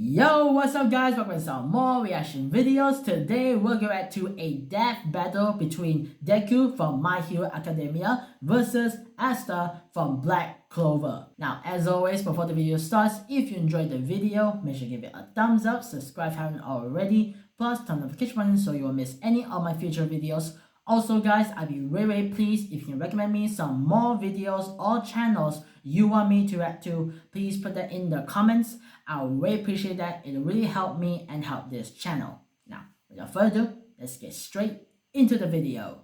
Yo, what's up guys? Welcome to some more reaction videos. Today we'll go back to a death battle between Deku from My Hero Academia versus Asta from Black Clover. Now, as always, before the video starts, if you enjoyed the video, make sure to give it a thumbs up, subscribe if you haven't already, plus turn the notification button so you won't miss any of my future videos. Also guys, I'd be very pleased if you can recommend me some more videos or channels you want me to react to. Please put that in the comments. I would really appreciate that. It'll really help me and help this channel. Now, without further ado, let's get straight into the video.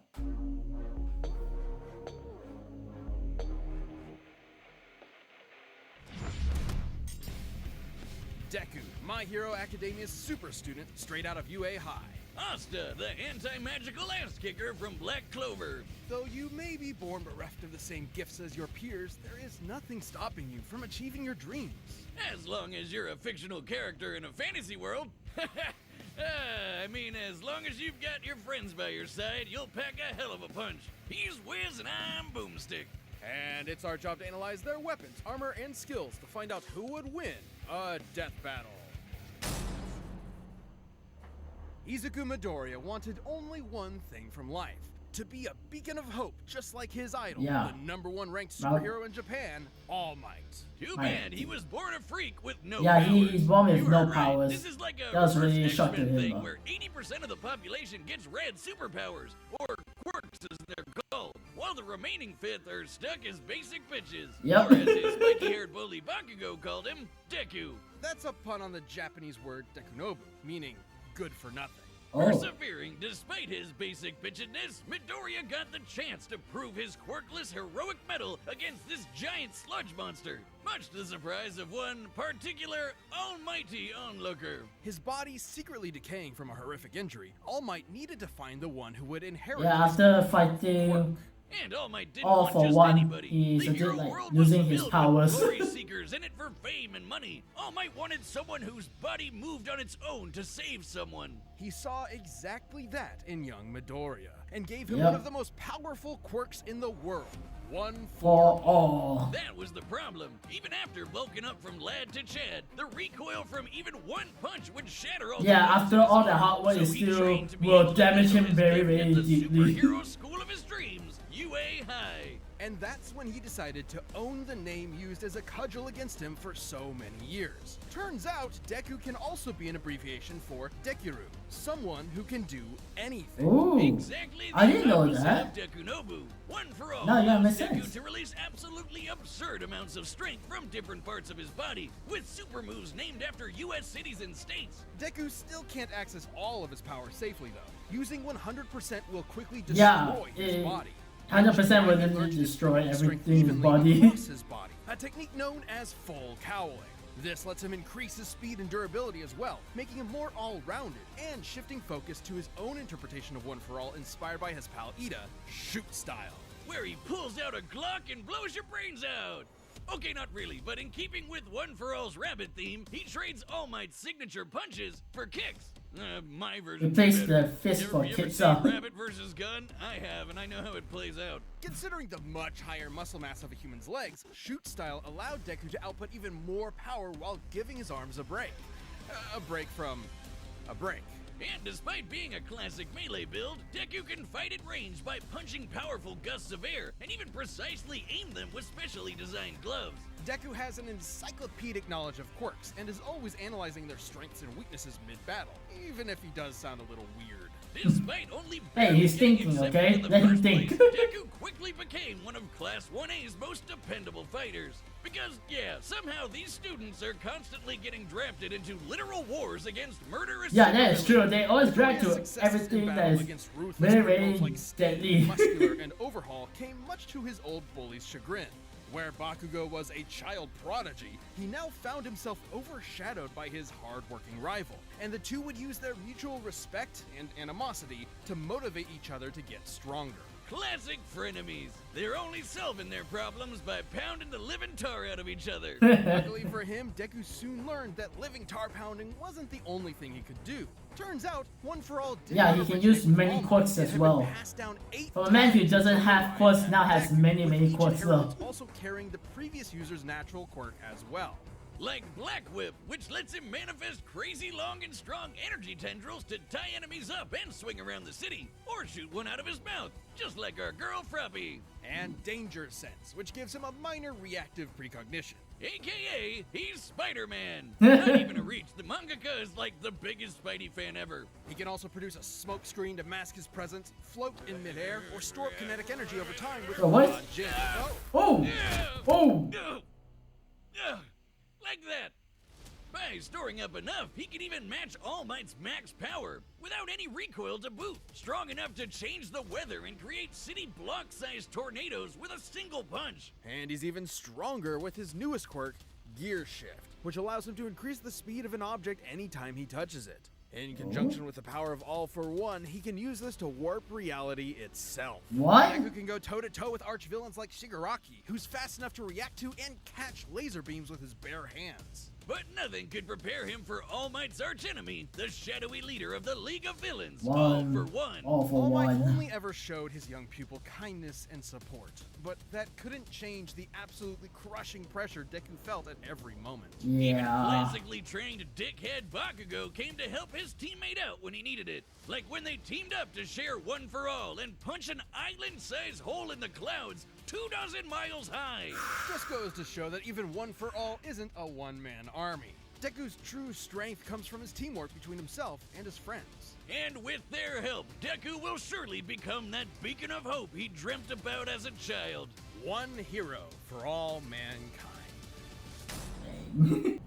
Deku, My Hero Academia's super student straight out of UA High. Asta, the anti-magical ass-kicker from Black Clover. Though you may be born bereft of the same gifts as your peers, there is nothing stopping you from achieving your dreams. As long as you're a fictional character in a fantasy world. I mean, as long as you've got your friends by your side, you'll pack a hell of a punch. He's Wiz and I'm Boomstick. And it's our job to analyze their weapons, armor, and skills to find out who would win a death battle. Izuku Midoriya wanted only one thing from life: to be a beacon of hope, just like his idol, the #1 ranked superhero in Japan, All Might. Too bad he was born a freak with no powers. He's born with no powers. This is like a that was really shocking thing where 80% of the population gets red superpowers, or quirks as they're called, while the remaining fifth are stuck as basic bitches. Or as his spiky-haired bully Bakugo called him, Deku. That's a pun on the Japanese word dekunobu, meaning good for nothing. Persevering despite his basic bitchedness, Midoriya got the chance to prove his quirkless heroic mettle against this giant sludge monster, much to the surprise of one particular almighty onlooker. His body secretly decaying from a horrific injury, All Might needed to find the one who would inherit after fighting and All Might didn't all want for just one, anybody. he's the hero world losing was his filled powers. with glory seekers in it for fame and money. All Might wanted someone whose body moved on its own to save someone. He saw exactly that in young Midoriya, and gave him one of the most powerful quirks in the world. One for all. That was the problem. Even after bulking up from lad to Chad, the recoil from even one punch would shatter all after all the hard work, it still will damage him very deeply. Superhero school of his dreams, UA High. And that's when he decided to own the name used as a cudgel against him for so many years. Turns out, Deku can also be an abbreviation for Dekiru, someone who can do anything. Ooh, exactly. I didn't know that. Dekunobu, one for all. No, yeah, makes Deku sense. to release absolutely absurd amounts of strength from different parts of his body, with super moves named after U.S. cities and states. Deku still can't access all of his power safely, though. Using 100% will quickly destroy his body. 100% will destroy everything in his body. A technique known as full cowling. This lets him increase his speed and durability as well, making him more all-rounded, and shifting focus to his own interpretation of One For All inspired by his pal Ida, shoot style. Where he pulls out a Glock and blows your brains out. Okay, not really, but in keeping with One For All's rabbit theme, he trades All Might's signature punches for kicks. My version. Replace the fist for kicks up. Rabbit versus gun? I have, and I know how it plays out. Considering the much higher muscle mass of a human's legs, shoot style allowed Deku to output even more power while giving his arms a break. A break from a break. And despite being a classic melee build, Deku can fight at range by punching powerful gusts of air and even precisely aim them with specially designed gloves. Deku has an encyclopedic knowledge of quirks and is always analyzing their strengths and weaknesses mid-battle, even if he does sound a little weird. Despite only he's thinking, okay? Let him think. Deku quickly became one of Class 1A's most dependable fighters. Because, somehow these students are constantly getting drafted into literal wars against murderous... that is true. They always drag to everything that is very deadly. Muscular and Overhaul came much to his old bully's chagrin. Where Bakugo was a child prodigy, he now found himself overshadowed by his hard-working rival, and the two would use their mutual respect and animosity to motivate each other to get stronger. Classic frenemies. They're only solving their problems by pounding the living tar out of each other. Luckily for him, Deku soon learned that living tar pounding wasn't the only thing he could do. Turns out, One For All did he can use many quirks as well. For a man who doesn't have quirks now has many quirks though. Also carrying the previous user's natural quirk as well. like Black Whip, which lets him manifest crazy long and strong energy tendrils to tie enemies up and swing around the city, or shoot one out of his mouth, just like our girl Frappy. And Danger Sense, which gives him a minor reactive precognition. AKA, he's Spider-Man. Not even a reach, the mangaka is like the biggest Spidey fan ever. He can also produce a smoke screen to mask his presence, float in midair, or store up kinetic energy over time with what? raw gin. Oh! Oh! Like that. By storing up enough, he can even match All Might's max power without any recoil to boot. Strong enough to change the weather and create city block-sized tornadoes with a single punch. And he's even stronger with his newest quirk, Gear Shift, which allows him to increase the speed of an object anytime he touches it. In conjunction with the power of All for One, he can use this to warp reality itself. What? Deku can go toe-to-toe with arch-villains like Shigaraki, who's fast enough to react to and catch laser beams with his bare hands. But nothing could prepare him for All Might's archenemy, the shadowy leader of the League of Villains, All for One. All for All Might One. only ever showed his young pupil kindness and support, but that couldn't change the absolutely crushing pressure Deku felt at every moment. Even Yeah. classically trained dickhead Bakugo came to help his teammate out when he needed it. Like when they teamed up to share One for All and punch an island-sized hole in the clouds 24 miles high. Just goes to show that even One for All isn't a one-man army. Deku's true strength comes from his teamwork between himself and his friends. And with their help, Deku will surely become that beacon of hope he dreamt about as a child. One hero for all mankind.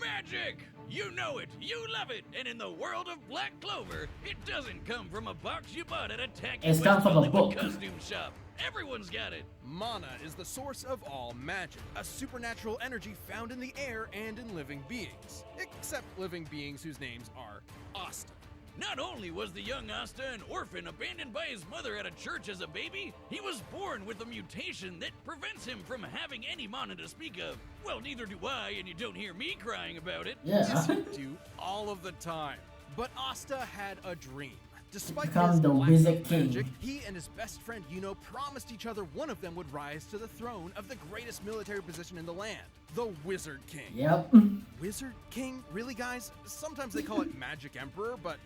Magic! You know it, you love it, and in the world of Black Clover, it doesn't come from a box you bought at a tacky It's West come from a Hollywood book. costume shop. Everyone's got it. Mana is the source of all magic, a supernatural energy found in the air and in living beings. Except living beings whose names are Asta. Not only was the young Asta an orphan abandoned by his mother at a church as a baby, he was born with a mutation that prevents him from having any mana to speak of. Well, neither do I, and you don't hear me crying about it. Yeah. Yes, you do all of the time. But Asta had a dream. Despite Become his the lack Wizard of King. magic, he and his best friend Yuno promised each other one of them would rise to the throne of the greatest military position in the land, the Wizard King. Yep. Wizard King? Really, guys? Sometimes they call it Magic Emperor, but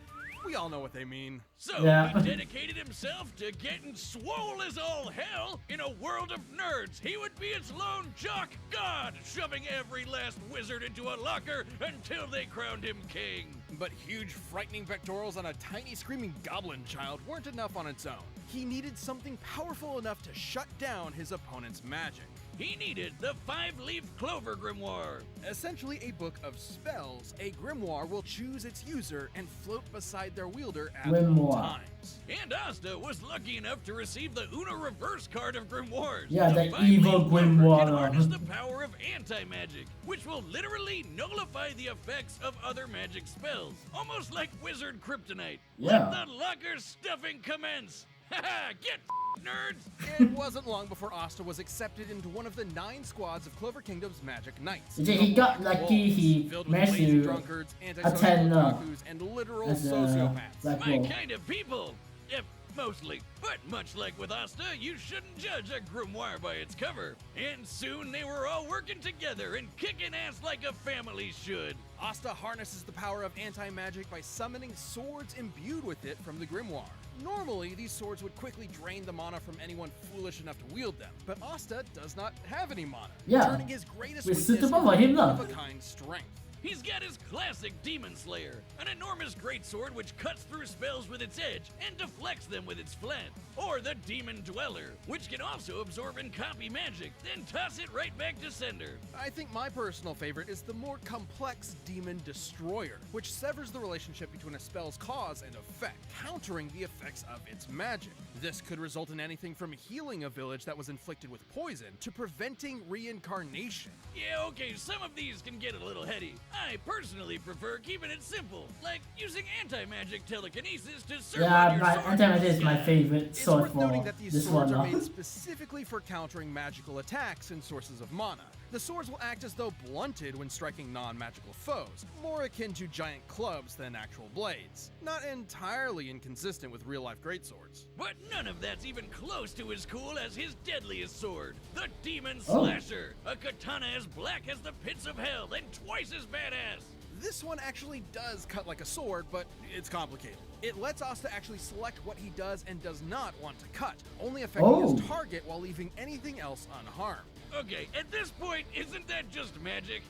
we all know what they mean. So Yeah. he dedicated himself to getting swole as all hell. In a world of nerds, he would be its lone jock god, shoving every last wizard into a locker until they crowned him king. But huge, frightening pectorals on a tiny, screaming goblin child weren't enough on its own. He needed something powerful enough to shut down his opponent's magic. He needed the 5-leaf clover grimoire. Essentially a book of spells, a grimoire will choose its user and float beside their wielder at all Grimoire. times. And Asta was lucky enough to receive the Una reverse card of grimoires. Yeah, the 5-leaf evil clover grimoire. can harness the power of anti-magic, which will literally nullify the effects of other magic spells. Almost like wizard kryptonite. Yeah. Let the locker stuffing commence. Haha, get nerds! It wasn't long before Asta was accepted into one of the 9 squads of Clover Kingdom's Magic Knights. He got lucky, he filled with managed lazy to drunkards, antisocial attend otakus, and literal as a sociopaths. Black My Wolf. kind of people. Yep, mostly. But much like with Asta, you shouldn't judge a grimoire by its cover. And soon they were all working together and kicking ass like a family should. Asta harnesses the power of anti-magic by summoning swords imbued with it from the grimoire. Normally, these swords would quickly drain the mana from anyone foolish enough to wield them, but Asta does not have any mana, Yeah. turning his greatest It's weakness suitable for into him, lah. one-of-a-kind strength. He's got his classic Demon Slayer, an enormous greatsword which cuts through spells with its edge and deflects them with its flat. Or the Demon Dweller, which can also absorb and copy magic, then toss it right back to sender. I think my personal favorite is the more complex Demon Destroyer, which severs the relationship between a spell's cause and effect, countering the effects of its magic. This could result in anything from healing a village that was inflicted with poison to preventing reincarnation. Yeah, okay, some of these can get a little heady. I personally prefer keeping it simple, like using anti-magic telekinesis to serve on Yeah, your my sword anti-magic in is my the sky. favorite It's sword worth noting for that these this swords one. are made specifically for countering magical attacks and sources of mana. The swords will act as though blunted when striking non-magical foes, more akin to giant clubs than actual blades. Not entirely inconsistent with real-life greatswords. But none of that's even close to as cool as his deadliest sword, the Demon Slasher, a katana as black as the pits of hell and twice as badass. This one actually does cut like a sword, but it's complicated. It lets Asta actually select what he does and does not want to cut, only affecting his target while leaving anything else unharmed. Okay, at this point, isn't that just magic?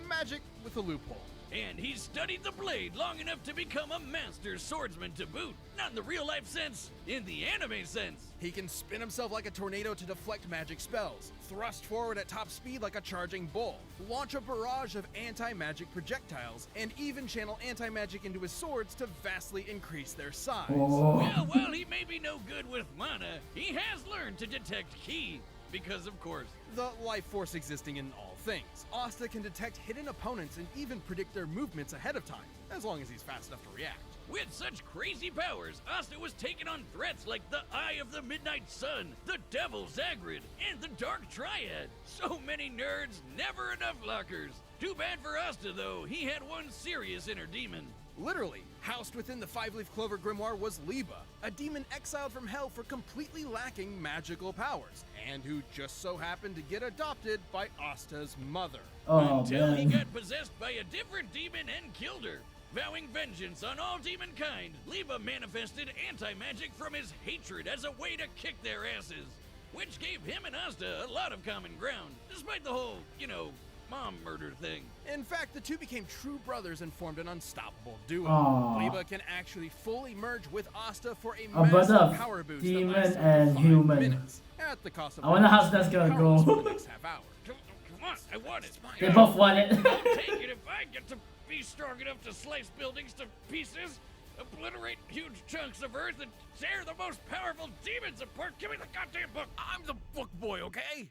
Magic with a loophole. And he's studied the blade long enough to become a master swordsman to boot. Not in the real-life sense, in the anime sense. He can spin himself like a tornado to deflect magic spells, thrust forward at top speed like a charging bull, launch a barrage of anti-magic projectiles, and even channel anti-magic into his swords to vastly increase their size. Well, while he may be no good with mana, he has learned to detect ki. Because, of course, the life force existing in all things. Asta can detect hidden opponents and even predict their movements ahead of time, as long as he's fast enough to react. With such crazy powers, Asta was taking on threats like the Eye of the Midnight Sun, the Devil Zagrid, and the Dark Triad. So many nerds, never enough lockers. Too bad for Asta, though. He had one serious inner demon. Literally, housed within the Five-Leaf Clover Grimoire was Liba, a demon exiled from hell for completely lacking magical powers, and who just so happened to get adopted by Asta's mother. Until he got possessed by a different demon and killed her. Vowing vengeance on all demonkind, Liba manifested anti-magic from his hatred as a way to kick their asses, which gave him and Asta a lot of common ground, despite the whole, mom murder thing. In fact, the two became true brothers and formed an unstoppable duo. Liba can actually fully merge with Asta for a massive power boost demon that lasts and 5 human. minutes, at the cost of I wonder how that's gonna go. for the next half hour. Come on, I want it. They both want it. I'll take it if I get to be strong enough to slice buildings to pieces, obliterate huge chunks of earth, and tear the most powerful demons apart. Give me the goddamn book. I'm the book boy, okay?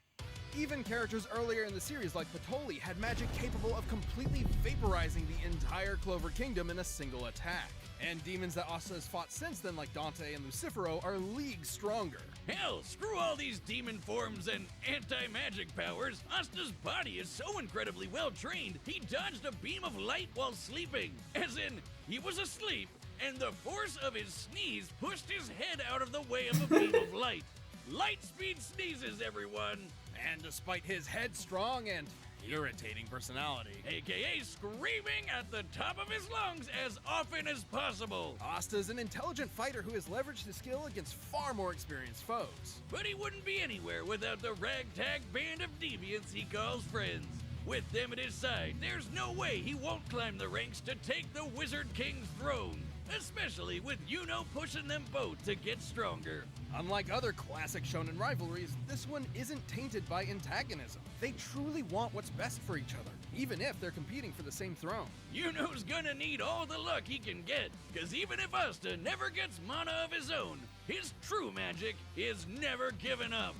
Even characters earlier in the series like Patoli had magic capable of completely vaporizing the entire Clover Kingdom in a single attack. And demons that Asta has fought since then like Dante and Lucifero are leagues stronger. Hell, screw all these demon forms and anti-magic powers. Asta's body is so incredibly well trained, he dodged a beam of light while sleeping. As in, he was asleep, and the force of his sneeze pushed his head out of the way of a beam of light. Light speed sneezes, everyone! And despite his headstrong and irritating personality, AKA screaming at the top of his lungs as often as possible. Asta is an intelligent fighter who has leveraged his skill against far more experienced foes. But he wouldn't be anywhere without the ragtag band of deviants he calls friends. With them at his side, there's no way he won't climb the ranks to take the Wizard King's throne. Especially with Yuno pushing them both to get stronger. Unlike other classic shonen rivalries, this one isn't tainted by antagonism. They truly want what's best for each other, even if they're competing for the same throne. Yuno's gonna need all the luck he can get, cause even if Asta never gets mana of his own, his true magic is never given up.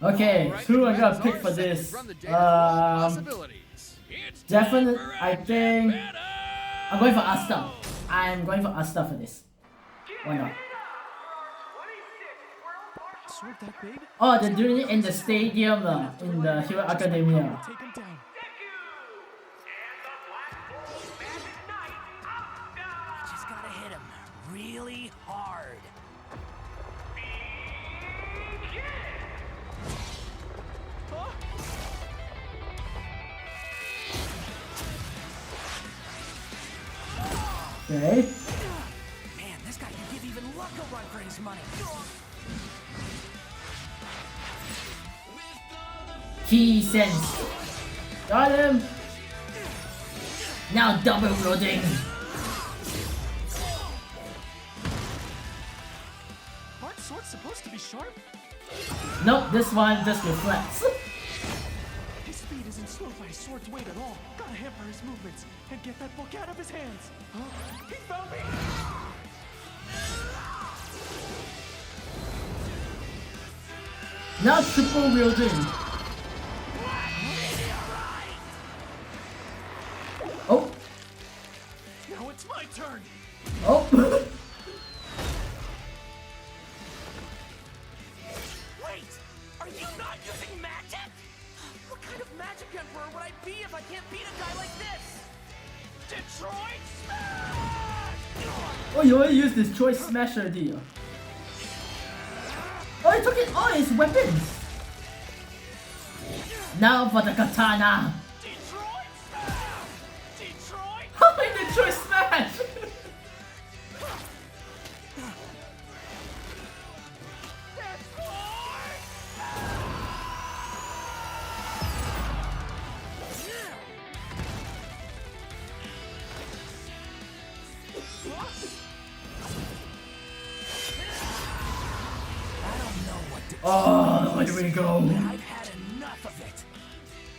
Okay, who I gotta pick for this? Definitely, I think I'm going for Asta. I'm going for Asta for this. Why not? Oh, they're doing it in the stadium, in the Hero Academia. Just gotta hit him really hard. Okay. Man, this guy can give even Luck a run for his money. Key sense. Got him. Now double loading. Aren't swords supposed to be sharp? Nope, this one just reflects. His speed isn't slowed by his sword's weight at all. Gotta hamper his movements and get that book out of his hands. Huh? He found me! Now triple wielding. Oh. Now it's my turn. Oh. Wait! Are you Emperor would I be if I can't beat a guy like this? Detroit Smash! Oh, you only use this choice smasher deal. Oh, he took it. Oh, his weapons. Now for the katana. Detroit Smash! Detroit! How many Detroit smash? Oh, where do we go? I've had enough of it.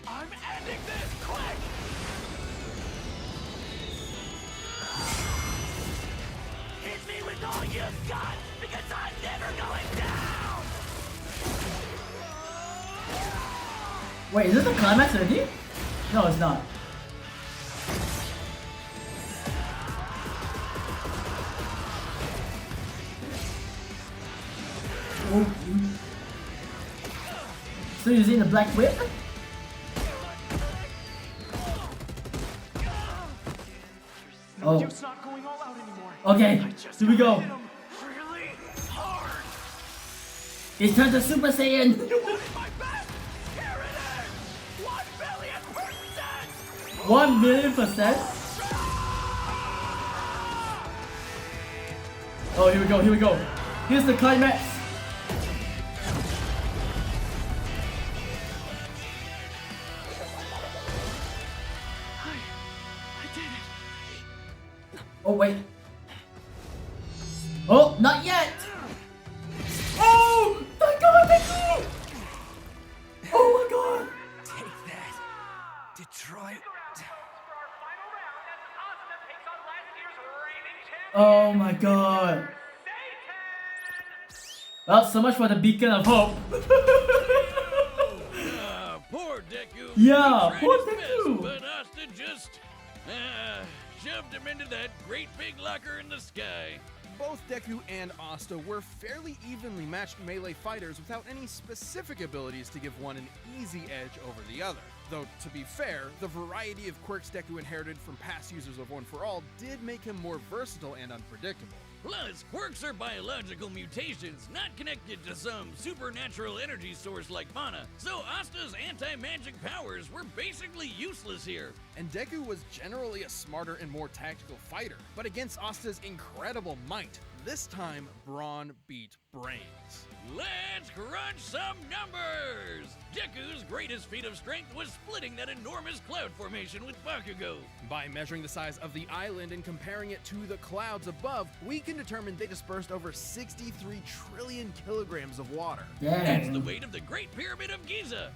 I'm ending this quick! Hit me with all you've got, because I'm never going down! Wait, is this the climax already? No, it's not. Oh. Still using the black whip? No Oh. use not going all out anymore. Okay, here we go. Hit him really hard. It's time to Super Saiyan! You wanted my best! Here it is! 1,000,000%! 1,000,000%? Oh, here we go, here we go. Here's the climax. I did it! Oh, wait. Oh, not yet! Oh! Thank God, Deku! Oh my God! Take that, Detroit. Oh my God! Well, so much for the beacon of hope. Poor Deku. Yeah, He tried poor his best, Deku. but Asta just shoved him into that great big locker in the sky. Both Deku and Asta were fairly evenly matched melee fighters without any specific abilities to give one an easy edge over the other. Though, to be fair, the variety of quirks Deku inherited from past users of One For All did make him more versatile and unpredictable. Plus, quirks are biological mutations, not connected to some supernatural energy source like mana, so Asta's anti-magic powers were basically useless here. And Deku was generally a smarter and more tactical fighter, but against Asta's incredible might, this time brawn beat brains. Let's crunch some numbers! Deku's greatest feat of strength was splitting that enormous cloud formation with Bakugo. By measuring the size of the island and comparing it to the clouds above, we can determine they dispersed over 63 trillion kilograms of water. That's the Dang. weight of the Great Pyramid of Giza.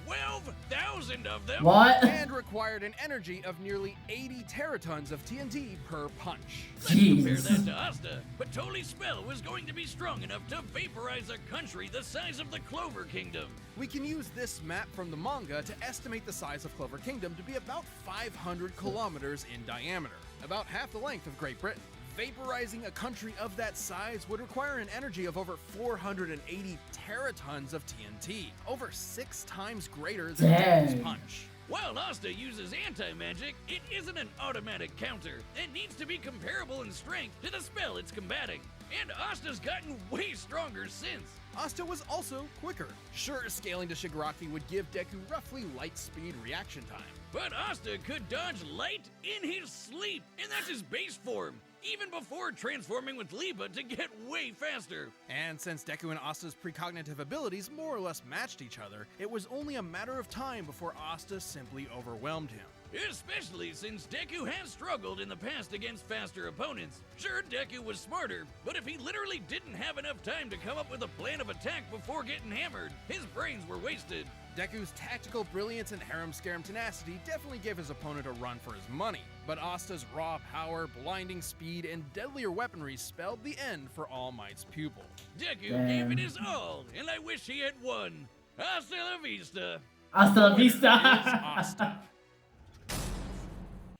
12,000 of them. What? And required an energy of nearly 80 teratons of TNT per punch. Let's compare Jesus. that to Asta, but Toli's spell was going to be strong enough to vaporize a country the size of the Clover Kingdom. We can use this map from the manga to estimate the size of Clover Kingdom to be about 500 kilometers in diameter, about half the length of Great Britain. Vaporizing a country of that size would require an energy of over 480 teratons of TNT, over 6 times greater than Deku's Dang. punch. While Asta uses anti-magic, it isn't an automatic counter. It needs to be comparable in strength to the spell it's combating. And Asta's gotten way stronger since. Asta was also quicker. Sure, scaling to Shigaraki would give Deku roughly light speed reaction time. But Asta could dodge light in his sleep, and that's his base form, even before transforming with Liba to get way faster. And since Deku and Asta's precognitive abilities more or less matched each other, it was only a matter of time before Asta simply overwhelmed him. Especially since Deku has struggled in the past against faster opponents. Sure, Deku was smarter, but if he literally didn't have enough time to come up with a plan of attack before getting hammered, his brains were wasted. Deku's tactical brilliance and harem-scarum tenacity definitely gave his opponent a run for his money, but Asta's raw power, blinding speed, and deadlier weaponry spelled the end for All Might's pupil. Deku Damn. gave it his all, and I wish he had won. Hasta la vista. Hasta la Is vista. Asta.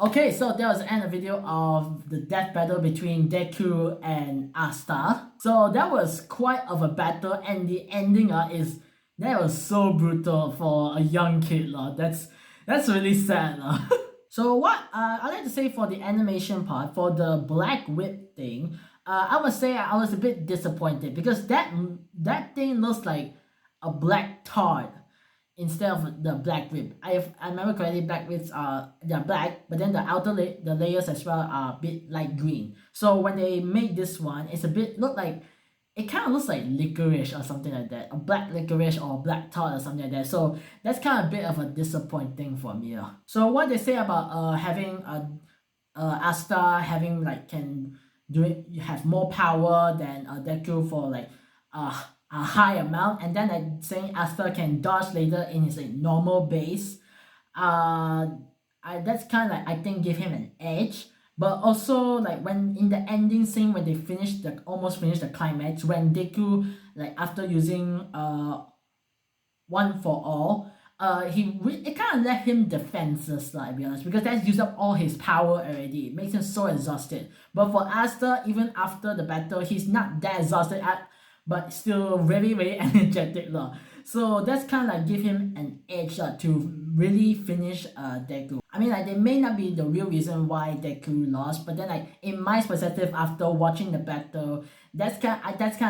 Okay, so that was the end of the video of the death battle between Deku and Asta. So that was quite of a battle, and the ending is That was so brutal for a young kid, lah. That's really sad, lah. So what I like to say for the animation part, for the black whip thing, I would say I was a bit disappointed because that thing looks like a black tar instead of the black whip. If I remember correctly, black whips are they're black, but then the the layers as well are a bit light green. So when they made this one, it's a bit look like it kind of looks like licorice or something like that, a black licorice or black tar or something like that. So that's kind of a bit of a disappointing for me. So what they say about having Asta having like can do it, you have more power than Deku for like a high amount, and then like saying Asta can dodge later in his like normal base. That's kind of like I think give him an edge. But also like when in the ending scene when they almost finished the climax, when Deku like after using one for all, it kind of left him defenseless, like, to be honest, because that's used up all his power already. It makes him so exhausted. But for Asta, even after the battle, he's not that exhausted but still very very energetic, lah. So that's kind of like give him an edge to really finish Deku. I mean, like, they may not be the real reason why Deku lost, but then like in my perspective after watching the battle, that's kind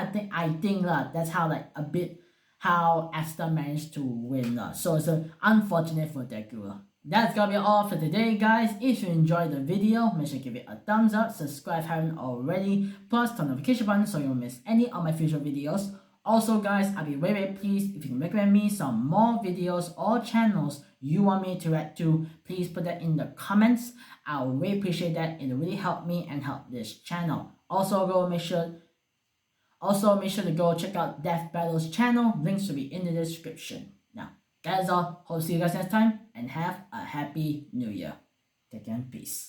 of thing I think that's how like a bit how Asta managed to win. So it's unfortunate for Deku. That's gonna be all for today, guys. If you enjoyed the video, make sure to give it a thumbs up, subscribe if you haven't already, plus turn notification button so you won't miss any of my future videos. Also guys, I'd be very pleased if you can recommend me some more videos or channels you want me to react to. Please put that in the comments. I will really appreciate that. It will really help me and help this channel. Also make sure to go check out Death Battle's channel. Links will be in the description. Now, that is all. Hope to see you guys next time and have a happy new year. Take care and peace.